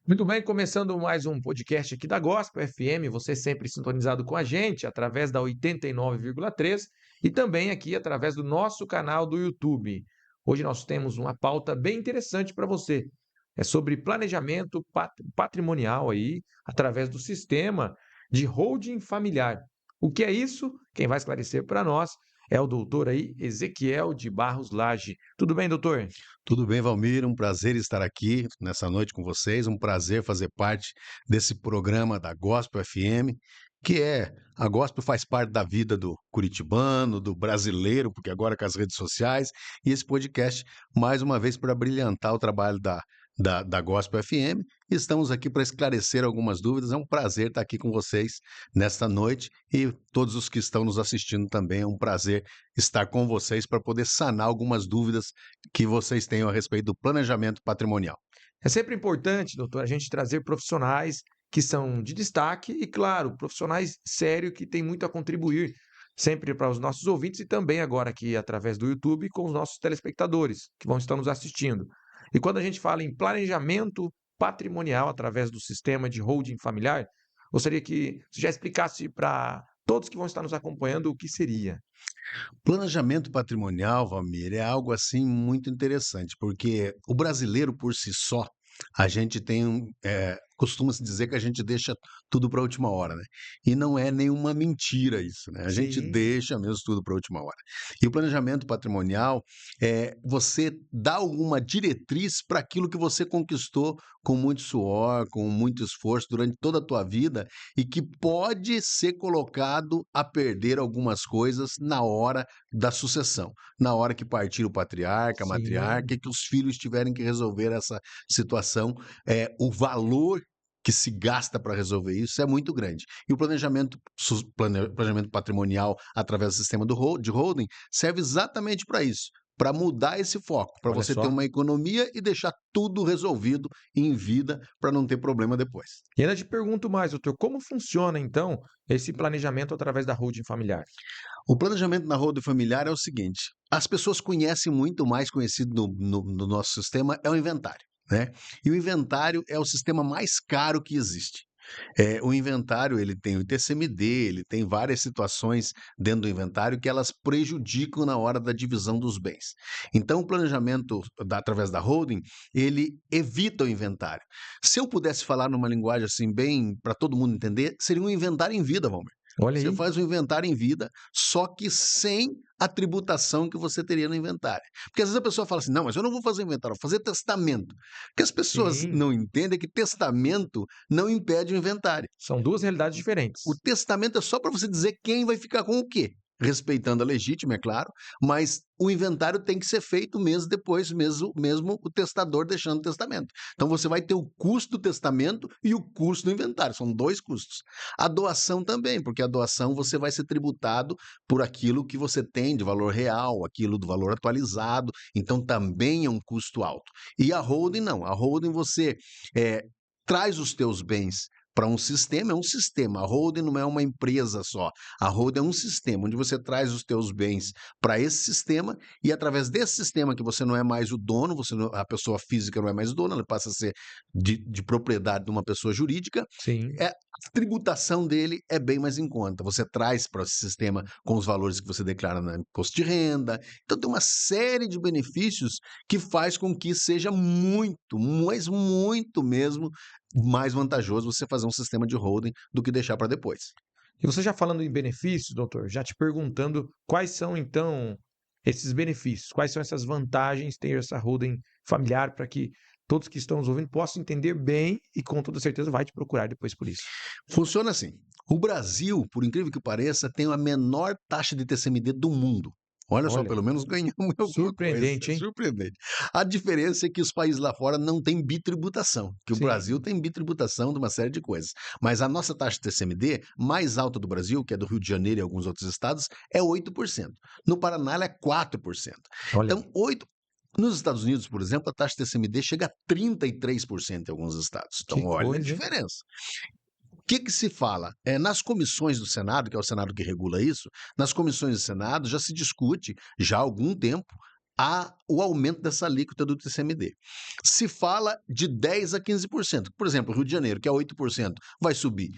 Muito bem, começando mais um podcast aqui da Gospel FM, você sempre sintonizado com a gente através da 89,3 e também aqui através do nosso canal do YouTube. Hoje nós temos uma pauta bem interessante para você. É sobre planejamento patrimonial aí, através do sistema de holding familiar. O que é isso? Quem vai esclarecer para nós é o doutor aí, Ezequiel de Barros Lage. Tudo bem, doutor? Tudo bem, Valmir? Um prazer estar aqui nessa noite com vocês. Um prazer fazer parte desse programa da Gospel FM, que a Gospel faz parte da vida do curitibano, do brasileiro, porque agora com as redes sociais, e esse podcast, mais uma vez, para brilhantar o trabalho da Gospel FM. Estamos aqui para esclarecer algumas dúvidas. É um prazer estar aqui com vocês nesta noite e todos os que estão nos assistindo também. É um prazer estar com vocês para poder sanar algumas dúvidas que vocês tenham a respeito do planejamento patrimonial. É sempre importante, doutor, a gente trazer profissionais que são de destaque e, claro, profissionais sérios que têm muito a contribuir sempre para os nossos ouvintes e também agora aqui através do YouTube com os nossos telespectadores que vão estar nos assistindo. E quando a gente fala em planejamento patrimonial através do sistema de holding familiar, gostaria que você já explicasse para todos que vão estar nos acompanhando o que seria. Planejamento patrimonial, Valmir, é algo assim muito interessante, porque o brasileiro por si só, a gente tem costuma-se dizer que a gente deixa tudo para a última hora, né? E não é nenhuma mentira isso, né? A gente Sim, deixa mesmo tudo para a última hora. E o planejamento patrimonial é você dar alguma diretriz para aquilo que você conquistou com muito suor, com muito esforço durante toda a tua vida e que pode ser colocado a perder algumas coisas na hora da sucessão, na hora que partir o patriarca, a sim. matriarca, e que os filhos tiverem que resolver essa situação, o valor que se gasta para resolver isso é muito grande. E o planejamento patrimonial através do sistema de holding serve exatamente para isso, para mudar esse foco, para Olha você ter só. uma economia e deixar tudo resolvido em vida para não ter problema depois. E ainda te pergunto mais, doutor, como funciona então esse planejamento através da holding familiar? O planejamento na roda familiar é o seguinte: as pessoas conhecem muito mais conhecido no nosso sistema é o inventário, né? E o inventário é o sistema mais caro que existe. O inventário ele tem o TCMD, ele tem várias situações dentro do inventário que elas prejudicam na hora da divisão dos bens. Então, o planejamento através da holding, ele evita o inventário. Se eu pudesse falar numa linguagem assim bem para todo mundo entender, seria um inventário em vida, Valmer. Olha Você aí. faz um inventário em vida, só que sem a tributação que você teria no inventário. Porque às vezes a pessoa fala assim: não, mas eu não vou fazer inventário, eu vou fazer testamento. O que as pessoas Sim, não entendem é que testamento não impede o inventário. são duas realidades O diferentes. testamento é só para você dizer quem vai ficar com o quê. Respeitando a legítima, é claro, mas o inventário tem que ser feito mês depois, mesmo o testador deixando o testamento. Então você vai ter o custo do testamento e o custo do inventário, são dois custos. A doação também, porque a doação você vai ser tributado por aquilo que você tem de valor real, aquilo do valor atualizado, então também é um custo alto. E a holding não, a holding você eh, traz os teus bens para um sistema, é um sistema. A holding não é uma empresa só. A holding é um sistema onde você traz os teus bens para esse sistema e através desse sistema que você não é mais o dono, a pessoa física não é mais dona, ela passa a ser de propriedade de uma pessoa jurídica. Sim. A tributação dele é bem mais em conta. Você traz para esse sistema com os valores que você declara no imposto de renda. Então tem uma série de benefícios que faz com que seja muito, mas muito mesmo mais vantajoso você fazer um sistema de holding do que deixar para depois. E você já falando em benefícios, doutor, já te perguntando quais são então esses benefícios, quais são essas vantagens de ter essa holding familiar para que todos que estão nos ouvindo possam entender bem e com toda certeza vai te procurar depois por isso. Funciona assim. O Brasil, por incrível que pareça, tem a menor taxa de TCMD do mundo. Olha só, Olha, pelo menos ganhamos alguma coisa. É surpreendente, hein? surpreendente. A diferença é que os países lá fora não têm bitributação, que o Brasil Sim. tem bitributação de uma série de coisas. Mas a nossa taxa de TCMD, mais alta do Brasil, que é do Rio de Janeiro e alguns outros estados, é 8%. No Paraná, ela é 4%. Olha Então, aí. 8%. Nos Estados Unidos, por exemplo, a taxa de TCMD chega a 33% em alguns estados. Então, Que olha a coisa, hein? diferença. O que que se fala? Nas comissões do Senado, que é o Senado que regula isso, nas comissões do Senado já se discute, já há algum tempo, a o aumento dessa alíquota do TCMD. Se fala de 10% a 15%. Por exemplo, Rio de Janeiro, que é 8%, vai subir.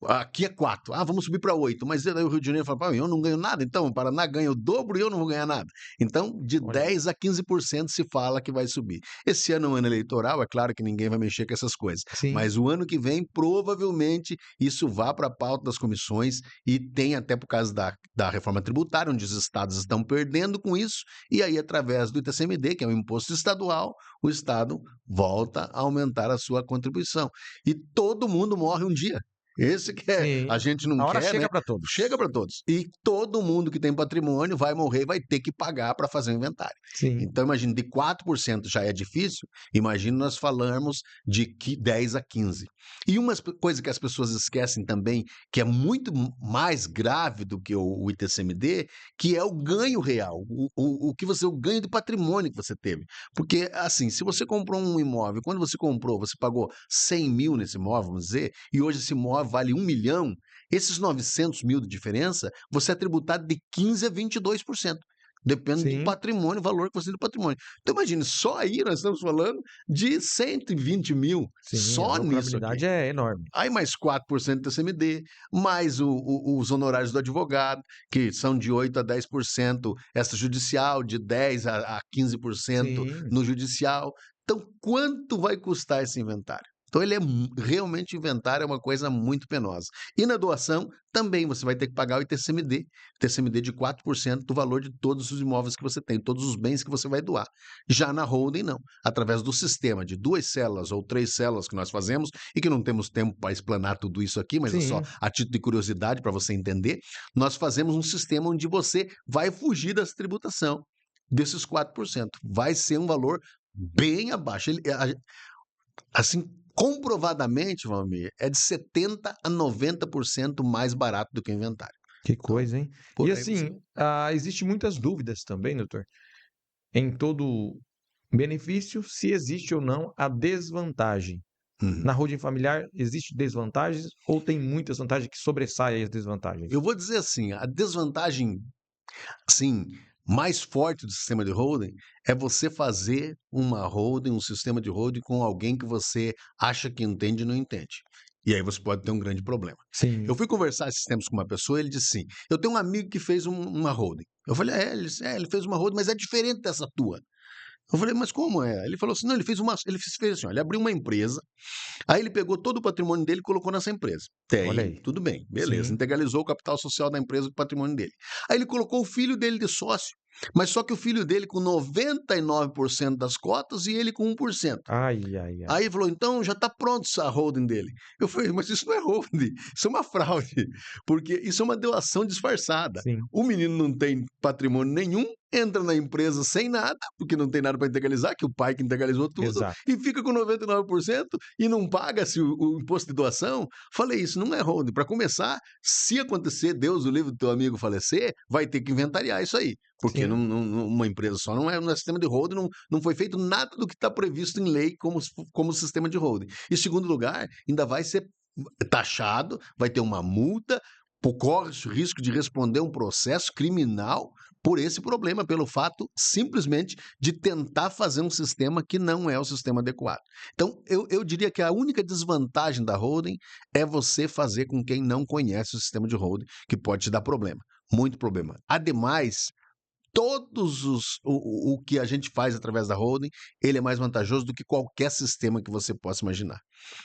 Aqui é 4%. Vamos subir para 8%. Mas daí o Rio de Janeiro fala, eu não ganho nada, então o Paraná ganha o dobro e eu não vou ganhar nada. Então, de Olha aí. 10% a 15% se fala que vai subir. Esse ano é um ano eleitoral, é claro que ninguém vai mexer com essas coisas. Sim, Mas o ano que vem, provavelmente, isso vá para a pauta das comissões e tem até por causa da reforma tributária, onde os estados estão perdendo com isso, e aí, através do ITCMD, que é um imposto estadual, o estado volta a aumentar a sua contribuição. E todo mundo morre um dia. Esse que a sim. gente não A hora quer, né? chega para todos. Chega para todos. E todo mundo que tem patrimônio vai morrer e vai ter que pagar para fazer o inventário. Sim, Então, imagine, de 4% já é difícil, imagine nós falarmos de 10% a 15%. E uma coisa que as pessoas esquecem também, que é muito mais grave do que o ITCMD, que é o ganho real, o ganho de patrimônio que você teve. Porque, assim, se você comprou um imóvel, quando você comprou, você pagou 100 mil nesse imóvel, vamos dizer, e hoje esse imóvel vale 1 milhão, esses 900 mil de diferença, você é tributado de 15% a 22%. Depende do sim, patrimônio, o valor que você tem do patrimônio. Então, imagine, só aí nós estamos falando de 120 mil, sim. A só nisso aqui. lucrabilidade é enorme. Aí mais 4% do TCMD, mais os honorários do advogado, que são de 8% a 10% extrajudicial, de 10% a 15% Sim, no judicial. Então, quanto vai custar esse inventário? Então, ele é realmente inventário, é uma coisa muito penosa. E na doação, também você vai ter que pagar o ITCMD de 4% do valor de todos os imóveis que você tem, todos os bens que você vai doar. Já na holding, não. Através do sistema de 2 células ou 3 células que nós fazemos, e que não temos tempo para explanar tudo isso aqui, mas é só sim. a título de curiosidade para você entender, nós fazemos um sistema onde você vai fugir dessa tributação desses 4%. Vai ser um valor bem abaixo. Assim, comprovadamente, Valmir, é de 70% a 90% mais barato do que o inventário. Que Então, coisa, hein? E por aí você. assim, existe muitas dúvidas também, doutor, em todo benefício, se existe ou não a desvantagem. Uhum. Na holding familiar, existe desvantagens ou tem muitas vantagens que sobressaem as desvantagens? Eu vou dizer assim, a desvantagem, assim, mais forte do sistema de holding é você fazer uma holding, um sistema de holding com alguém que você acha que entende e não entende. E aí você pode ter um grande problema. Eu Sim, fui conversar esses tempos com uma pessoa, ele disse assim: eu tenho um amigo que fez uma holding. Eu falei, ele fez uma holding, mas é diferente dessa tua. Eu falei, mas como é? Ele falou assim: não, ele fez assim, ó, ele abriu uma empresa, aí ele pegou todo o patrimônio dele e colocou nessa empresa. olha Tem, aí. tudo bem, beleza. Sim. Integralizou o capital social da empresa com o patrimônio dele. Aí ele colocou o filho dele de sócio, mas só que o filho dele com 99% das cotas e ele com 1%. Ai, ai, ai. Aí ele falou, então já está pronto a holding dele. Eu falei, mas isso não é holding, isso é uma fraude, porque isso é uma doação disfarçada. Sim, O menino não tem patrimônio nenhum, entra na empresa sem nada, porque não tem nada para integralizar, que o pai que integralizou tudo, exato. e fica com 99% e não paga-se o imposto de doação. Falei, isso não é holding. Para começar, se acontecer, Deus o livre do teu amigo falecer, vai ter que inventariar isso aí. Porque Sim, uma empresa só não é sistema de holding, não foi feito nada do que está previsto em lei como sistema de holding. E, segundo lugar, ainda vai ser taxado, vai ter uma multa, corre o risco de responder um processo criminal por esse problema, pelo fato simplesmente de tentar fazer um sistema que não é o sistema adequado. Então, eu diria que a única desvantagem da holding é você fazer com quem não conhece o sistema de holding, que pode te dar problema, muito problema. Ademais, o que a gente faz através da holding, ele é mais vantajoso do que qualquer sistema que você possa imaginar.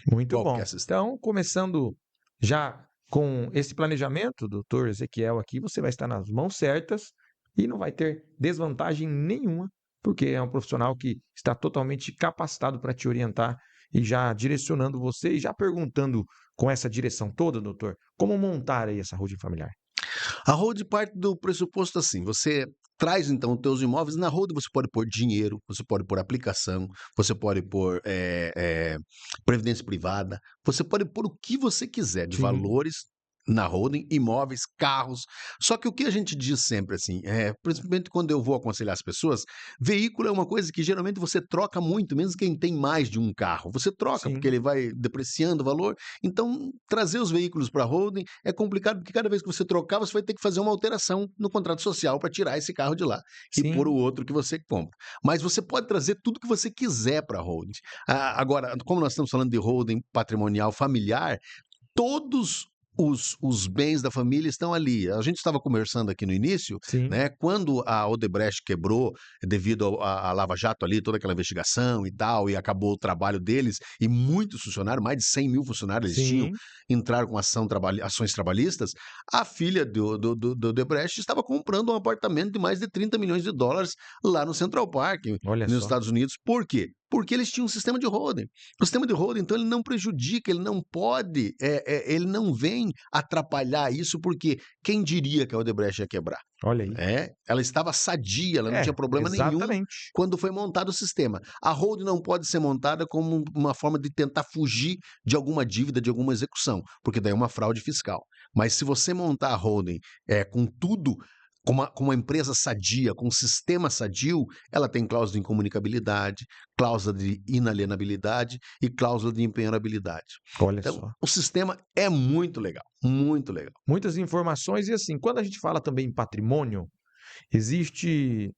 muito Qualquer bom. sistema. Então, começando já com esse planejamento, doutor Ezequiel, aqui, você vai estar nas mãos certas e não vai ter desvantagem nenhuma, porque é um profissional que está totalmente capacitado para te orientar e já direcionando você e já perguntando com essa direção toda, doutor, como montar aí essa holding familiar. A holding parte do pressuposto assim, você traz então os teus imóveis, na holding você pode pôr dinheiro, você pode pôr aplicação, você pode pôr previdência privada, você pode pôr o que você quiser de Sim, valores na holding, imóveis, carros. Só que o que a gente diz sempre assim, principalmente quando eu vou aconselhar as pessoas, veículo é uma coisa que geralmente você troca muito, mesmo quem tem mais de um carro. Você troca, porque Sim, ele vai depreciando o valor. Então, trazer os veículos para holding é complicado, porque cada vez que você trocar, você vai ter que fazer uma alteração no contrato social para tirar esse carro de lá e pôr o sim, outro que você compra. Mas você pode trazer tudo que você quiser para holding. Agora, como nós estamos falando de holding patrimonial familiar, todos os bens da família estão ali. A gente estava conversando aqui no início, sim, né? Quando a Odebrecht quebrou, devido à Lava Jato ali, toda aquela investigação e tal, e acabou o trabalho deles, e muitos funcionários, mais de 100 mil funcionários eles tinham, sim. entraram com ações trabalhistas. A filha do Odebrecht estava comprando um apartamento de mais de 30 milhões de dólares lá no Central Park, Olha nos só. Estados Unidos. Por quê? Porque eles tinham um sistema de holding. O sistema de holding, então, ele não prejudica, ele não pode, ele não vem atrapalhar isso, porque quem diria que a Odebrecht ia quebrar? Olha aí. Ela estava sadia, ela não tinha É, problema nenhum exatamente. quando foi montado o sistema. A holding não pode ser montada como uma forma de tentar fugir de alguma dívida, de alguma execução, porque daí é uma fraude fiscal. Mas se você montar a holding com tudo, com uma empresa sadia, com um sistema sadio, ela tem cláusula de incomunicabilidade, cláusula de inalienabilidade e cláusula de empenhorabilidade. Olha Então, só. o sistema é muito legal, muito legal. Muitas informações e assim, quando a gente fala também em patrimônio, existe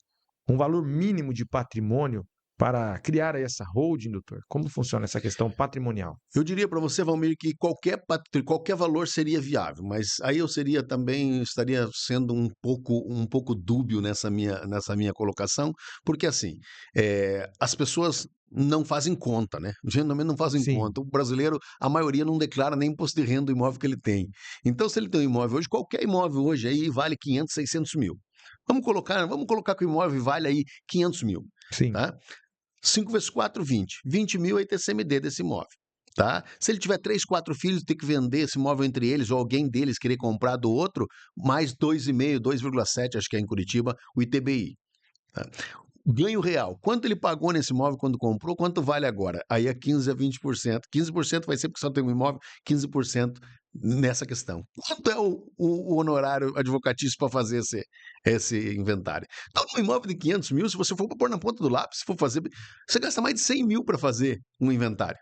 um valor mínimo de patrimônio para criar essa holding, doutor? Como funciona essa questão patrimonial? Eu diria para você, Valmir, que qualquer valor seria viável, mas aí eu estaria sendo um pouco dúbio nessa minha colocação, porque assim, as pessoas não fazem conta, né? Geralmente não fazem Sim, conta. O brasileiro, a maioria não declara nem imposto de renda do imóvel que ele tem. Então, se ele tem um imóvel hoje, qualquer imóvel hoje aí vale 500, 600 mil. Vamos colocar que o imóvel vale aí 500 mil, sim. tá? 5 vezes 4, 20. 20 mil é ITCMD desse imóvel. Tá? Se ele tiver 3, 4 filhos, ter que vender esse imóvel entre eles, ou alguém deles querer comprar do outro, mais 2,5, 2,7, acho que é em Curitiba, o ITBI. Tá? Ganho real. Quanto ele pagou nesse imóvel quando comprou? Quanto vale agora? Aí é 15 a 20%. 15% vai ser porque só tem um imóvel, 15% nessa questão. Quanto é o honorário advocatício para fazer esse inventário? Então, um imóvel de 500 mil, se você for pôr na ponta do lápis, se for fazer, você gasta mais de 100 mil para fazer um inventário.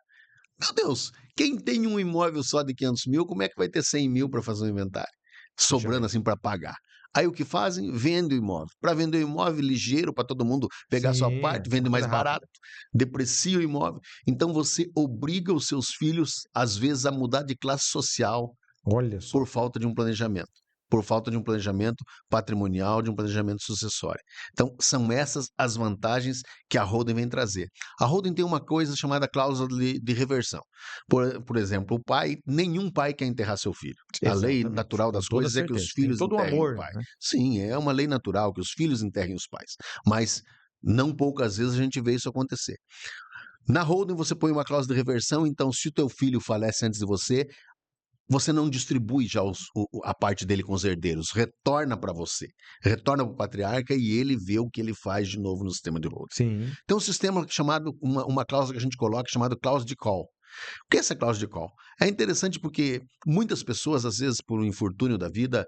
Meu Deus, quem tem um imóvel só de 500 mil, como é que vai ter 100 mil para fazer um inventário? Puxa Sobrando vida. assim para pagar. Aí o que fazem? Vende o imóvel. Para vender o imóvel ligeiro, para todo mundo pegar a sua Sim, parte, vende uma mais coisa barato, rápida. deprecia o imóvel. Então você obriga os seus filhos, às vezes, a mudar de classe social Olha por só. falta de um planejamento. Por falta de um planejamento patrimonial, de um planejamento sucessório. Então, são essas as vantagens que a holding vem trazer. A holding tem uma coisa chamada cláusula de reversão. Por exemplo, nenhum pai quer enterrar seu filho. A lei Exatamente, natural com das toda coisas é que os certeza. Tem filhos todo um enterrem o amor, pai. né? Sim, é uma lei natural que os filhos enterrem os pais. Mas não poucas vezes a gente vê isso acontecer. Na holding você põe uma cláusula de reversão, então se o teu filho falece antes de você não distribui já a parte dele com os herdeiros, retorna para você, retorna para o patriarca e ele vê o que ele faz de novo no sistema de holding. Sim, Tem um sistema chamado, uma cláusula que a gente coloca chamada cláusula de call. O que é essa cláusula de call? É interessante porque muitas pessoas, às vezes, por um infortúnio da vida,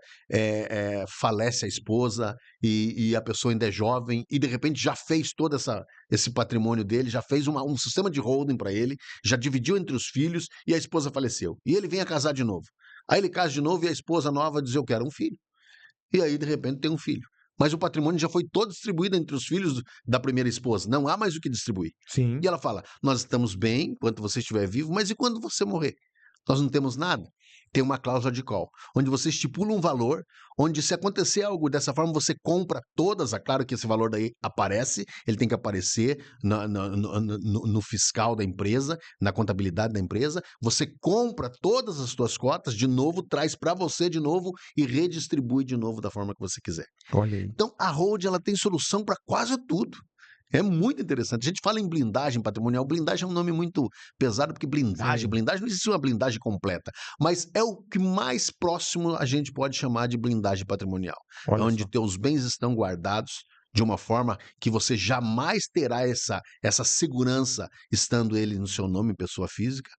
falece a esposa e a pessoa ainda é jovem e, de repente, já fez todo esse patrimônio dele, já fez um sistema de holding para ele, já dividiu entre os filhos e a esposa faleceu. E ele vem a casar de novo. Aí ele casa de novo e a esposa nova diz: Eu quero um filho. E aí, de repente, tem um filho. Mas o patrimônio já foi todo distribuído entre os filhos da primeira esposa. Não há mais o que distribuir. E sim. ela fala: Nós estamos bem enquanto você estiver vivo, mas e quando você morrer? Nós não temos nada. Tem uma cláusula de call, onde você estipula um valor, onde se acontecer algo dessa forma, você compra todas. É claro que esse valor daí aparece, ele tem que aparecer no fiscal da empresa, na contabilidade da empresa. Você compra todas as suas cotas de novo, traz para você de novo e redistribui de novo da forma que você quiser. Olha aí. Então, a Hold ela tem solução para quase tudo. É muito interessante. A gente fala em blindagem patrimonial. Blindagem é um nome muito pesado, porque Sim. blindagem, não existe uma blindagem completa. Mas é o que mais próximo a gente pode chamar de blindagem patrimonial. É Olha onde só. teus bens estão guardados de uma forma que você jamais terá essa segurança estando ele no seu nome, pessoa física,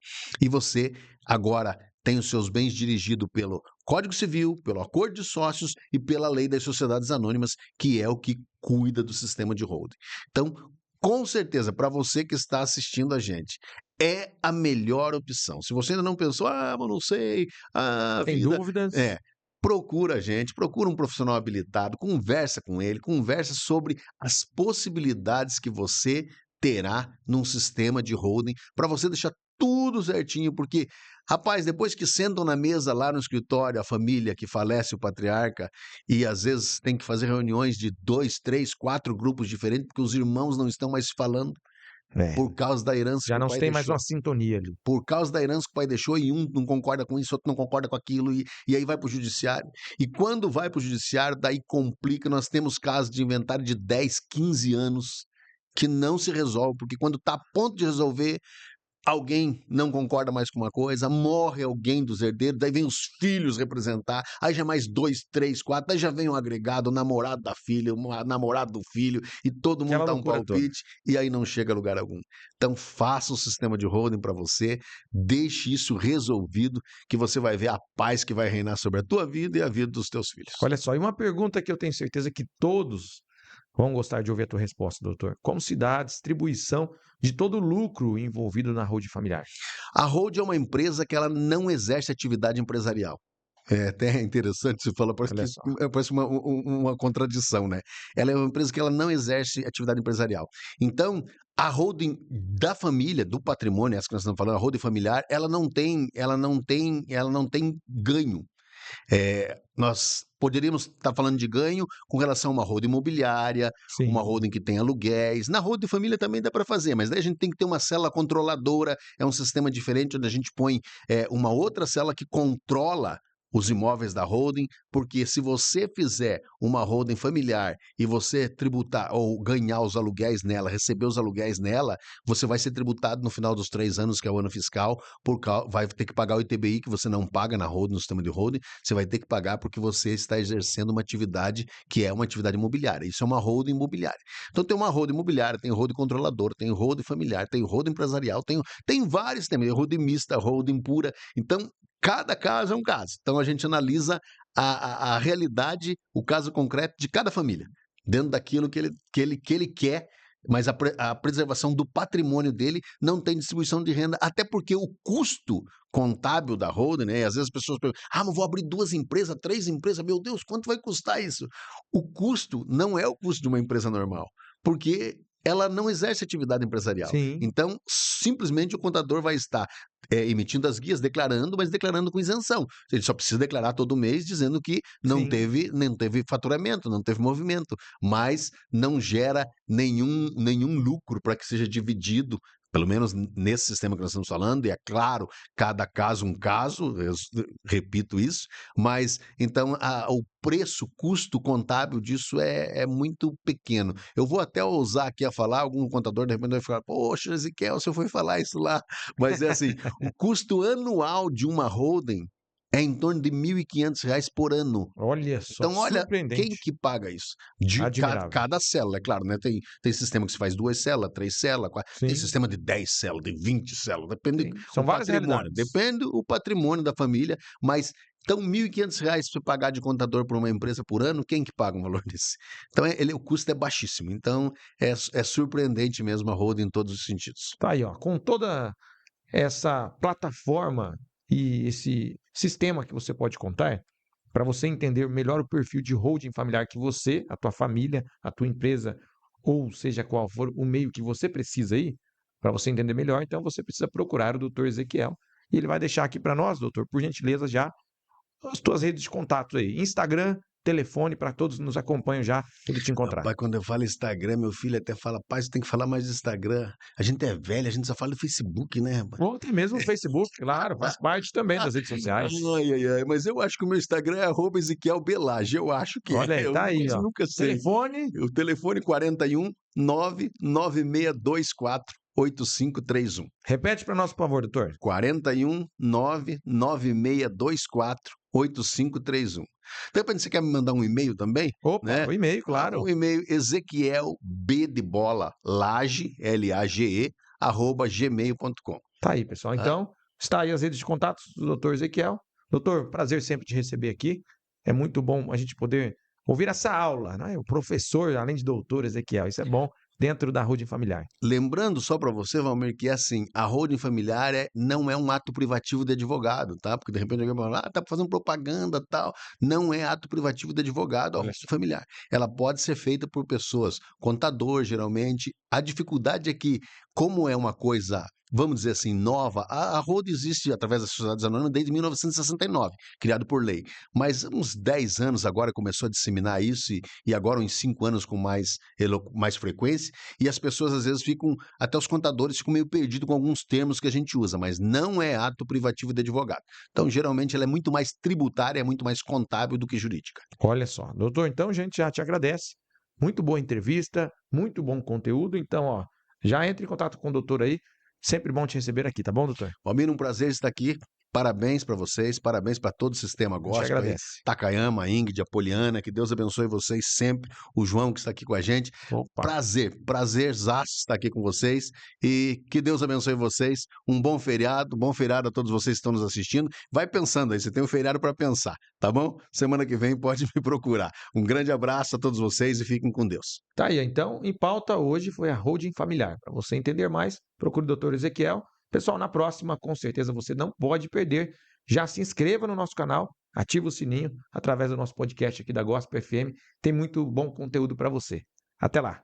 e você agora tem os seus bens dirigidos pelo Código Civil, pelo Acordo de Sócios e pela Lei das Sociedades Anônimas, que é o que cuida do sistema de holding. Então, com certeza, para você que está assistindo a gente, é a melhor opção. Se você ainda não pensou, mas não sei, Tem vida... dúvidas? Procura a gente, procura um profissional habilitado, conversa com ele, conversa sobre as possibilidades que você terá num sistema de holding para você deixar tudo certinho, porque, rapaz, depois que sentam na mesa lá no escritório, a família que falece o patriarca, e às vezes tem que fazer reuniões de 2, 3, 4 grupos diferentes, porque os irmãos não estão mais se falando por causa da herança Já que o não pai tem mais deixou. uma sintonia ali. Por causa da herança que o pai deixou, e um não concorda com isso, outro não concorda com aquilo, e aí vai para o judiciário. E quando vai para o judiciário, daí complica. Nós temos casos de inventário de 10, 15 anos que não se resolve, porque quando está a ponto de resolver, alguém não concorda mais com uma coisa, morre alguém dos herdeiros, daí vem os filhos representar, aí já mais 2, 3, 4, daí já vem um agregado, o namorado da filha, o namorado do filho, e todo mundo Aquela dá um loucura toda. palpite, e aí não chega a lugar algum. Então faça um sistema de holding para você, deixe isso resolvido, que você vai ver a paz que vai reinar sobre a tua vida e a vida dos teus filhos. Olha só, e uma pergunta que eu tenho certeza que todos vão gostar de ouvir a tua resposta, doutor. Como se dá a distribuição de todo o lucro envolvido na holding familiar? A holding é uma empresa que ela não exerce atividade empresarial. É até interessante você falar, Olha só. parece uma contradição, né? Ela é uma empresa que ela não exerce atividade empresarial. Então, a holding da família, do patrimônio, essa que nós estamos falando, a holding familiar, ela não tem ganho. Nós poderíamos estar falando de ganho com relação a uma holding imobiliária, uma Sim, holding que tem aluguéis. Na holding família também dá para fazer, mas daí a gente tem que ter uma célula controladora, é um sistema diferente onde a gente põe uma outra célula que controla os imóveis da holding, porque se você fizer uma holding familiar e você tributar ou ganhar os aluguéis nela, receber os aluguéis nela, você vai ser tributado no final dos 3 anos, que é o ano fiscal, vai ter que pagar o ITBI, que você não paga na holding, no sistema de holding, você vai ter que pagar porque você está exercendo uma atividade que é uma atividade imobiliária. Isso é uma holding imobiliária. Então tem uma holding imobiliária, tem holding controlador, tem holding familiar, tem holding empresarial, tem vários também, holding mista, holding pura. Então, cada caso é um caso. Então, a gente analisa a realidade, o caso concreto de cada família, dentro daquilo que ele quer, mas a preservação do patrimônio dele não tem distribuição de renda, até porque o custo contábil da holding, né? Às vezes as pessoas perguntam, mas vou abrir 2 empresas, 3 empresas, meu Deus, quanto vai custar isso? O custo não é o custo de uma empresa normal, porque ela não exerce atividade empresarial. sim, Então, simplesmente o contador vai estar emitindo as guias, declarando, mas declarando com isenção. Ele só precisa declarar todo mês dizendo que não sim. teve faturamento, não teve movimento, mas não gera nenhum lucro para que seja dividido, pelo menos nesse sistema que nós estamos falando, e é claro, cada caso um caso, eu repito isso, mas então o preço, custo contábil disso é muito pequeno. Eu vou até ousar aqui a falar, algum contador de repente vai falar, poxa, Ezequiel, você foi falar isso lá, mas é assim, o custo anual de uma holding é em torno de R$ 1.500 por ano. Olha só, Então, olha, quem surpreendente. que paga isso? De Admirável. cada célula, é claro, né? Tem sistema que se faz 2 células, 3 células, tem Sim, sistema de 10 células, de 20 células, depende sim. o São várias patrimônio, realidades. depende o patrimônio da família, mas então R$ 1.500 para você pagar de contador por uma empresa por ano, quem que paga um valor desse? Então, o custo é baixíssimo. Então, é surpreendente mesmo a holding em todos os sentidos. Tá aí, ó, com toda essa plataforma e esse sistema que você pode contar, para você entender melhor o perfil de holding familiar que você, a tua família, a tua empresa, ou seja qual for o meio que você precisa aí, para você entender melhor, então você precisa procurar o doutor Ezequiel. E ele vai deixar aqui para nós, doutor, por gentileza, já as tuas redes de contato aí. Instagram, telefone, para todos que nos acompanham já, ele te encontrar. Rapaz, quando eu falo Instagram, meu filho até fala, pai, você tem que falar mais do Instagram. A gente é velho, a gente só fala do Facebook, né, rapaz? Ou até mesmo o Facebook, claro, faz parte também das redes sociais. Ai, ai, ai, mas eu acho que o meu Instagram é @Ezequiel Belage, eu acho que é, Olha aí, eu tá aí, quase ó. nunca sei. Telefone, O telefone 41 99624 8531. repete para nós, por favor, doutor. 41 99624 8531. De repente você quer me mandar um e-mail também, Opa, né? o e-mail, claro. O e-mail Ezequiel B de bola Lage, Lage, @gmail.com. Tá aí, pessoal. Tá? Então, Está aí as redes de contatos do doutor Ezequiel. Doutor, prazer sempre te receber aqui. É muito bom a gente poder ouvir essa aula, né? O professor, além de doutor Ezequiel, isso é bom dentro da holding familiar. Lembrando só para você, Valmir, que assim, a holding familiar não é um ato privativo de advogado, tá? Porque de repente alguém vai falar, tá fazendo propaganda tal. Não é ato privativo de advogado a Olha holding só. familiar. Ela pode ser feita por pessoas, contador, geralmente. A dificuldade é que, como é uma coisa, vamos dizer assim, nova, a holding existe através das sociedades anônimas desde 1969, criado por lei. Mas uns 10 anos agora começou a disseminar isso, e agora uns 5 anos com mais frequência. E as pessoas às vezes ficam, até os contadores ficam meio perdidos com alguns termos que a gente usa, mas não é ato privativo de advogado. Então, geralmente, ela é muito mais tributária, é muito mais contábil do que jurídica. Olha só. Doutor, então a gente já te agradece. Muito boa entrevista, muito bom conteúdo. Então, ó, já entre em contato com o doutor aí. Sempre bom te receber aqui, tá bom, doutor? Valmir, um prazer estar aqui. Parabéns para vocês, parabéns para todo o sistema A gente gospel aí, agradece. Takayama, a Ingrid, a Poliana, que Deus abençoe vocês sempre, o João que está aqui com a gente. Opa. Prazerzaço estar aqui com vocês e que Deus abençoe vocês. Um bom feriado a todos vocês que estão nos assistindo. Vai pensando aí, você tem um feriado para pensar, tá bom? Semana que vem pode me procurar. Um grande abraço a todos vocês e fiquem com Deus. Tá aí, então, em pauta hoje foi a holding familiar. Para você entender mais, procure o doutor Ezequiel. Pessoal, na próxima, com certeza você não pode perder. Já se inscreva no nosso canal, ativa o sininho através do nosso podcast aqui da Gospel FM. Tem muito bom conteúdo para você. Até lá.